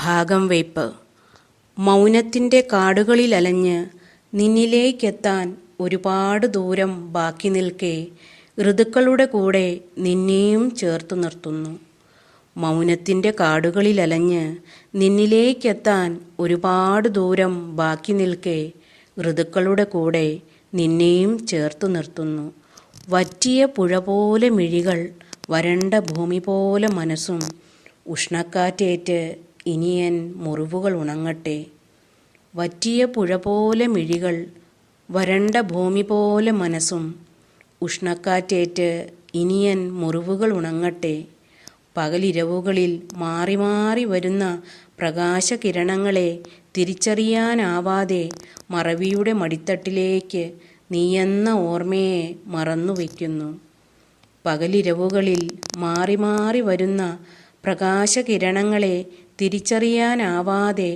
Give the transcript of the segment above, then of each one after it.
ഭാഗം വെയ്പ്പ്. മൗനത്തിൻ്റെ കാടുകളിലലഞ്ഞ് നിന്നിലേക്കെത്താൻ ഒരുപാട് ദൂരം ബാക്കി നിൽക്കെ ഋതുക്കളുടെ കൂടെ നിന്നെയും ചേർത്തു നിർത്തുന്നു. മൗനത്തിൻ്റെ കാടുകളിലലഞ്ഞ് നിന്നിലേക്കെത്താൻ ഒരുപാട് ദൂരം ബാക്കി നിൽക്കെ ഋതുക്കളുടെ കൂടെ നിന്നെയും ചേർത്തു നിർത്തുന്നു. വറ്റിയ പുഴ പോലെ മിഴികൾ, വരണ്ട ഭൂമി പോലെ മനസ്സും, ഉഷ്ണക്കാറ്റേറ്റ് ഇനിയൻ മുറിവുകൾ ഉണങ്ങട്ടെ. വറ്റിയ പുഴ പോലെ മിഴികൾ, വരണ്ട ഭൂമി പോലെ മനസ്സും, ഉഷ്ണക്കാറ്റേറ്റ് ഇനിയൻ മുറിവുകൾ ഉണങ്ങട്ടെ. പകലിരവുകളിൽ മാറി മാറി വരുന്ന പ്രകാശകിരണങ്ങളെ തിരിച്ചറിയാനാവാതെ മറവിയുടെ മടിത്തട്ടിലേക്ക് നീയെന്ന ഓർമ്മയെ മറന്നുവെക്കുന്നു. പകലിരവുകളിൽ മാറി മാറി വരുന്ന പ്രകാശകിരണങ്ങളെ തിരിച്ചറിയാനാവാതെ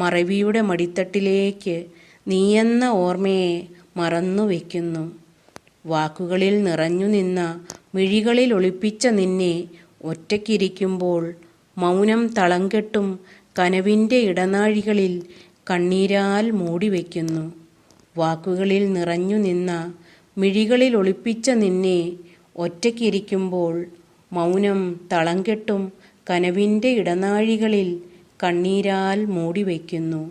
മറവിയുടെ മടിത്തട്ടിലേക്ക് നീയെന്ന ഓർമ്മയെ മറന്നുവെക്കുന്നു. വാക്കുകളിൽ നിറഞ്ഞു നിന്ന മിഴികളിൽ ഒളിപ്പിച്ച നിന്നെ ഒറ്റയ്ക്കിരിക്കുമ്പോൾ മൗനം തളം കെട്ടും കനവിൻ്റെ ഇടനാഴികളിൽ കണ്ണീരാൽ മൂടിവെക്കുന്നു. വാക്കുകളിൽ നിറഞ്ഞു നിന്ന മിഴികളിൽ ഒളിപ്പിച്ച നിന്നെ ഒറ്റയ്ക്കിരിക്കുമ്പോൾ മൗനം തളം കെട്ടും കനവിൻ്റെ ഇടനാഴികളിൽ കണ്ണീരാൽ മൂടിവെക്കുന്നു.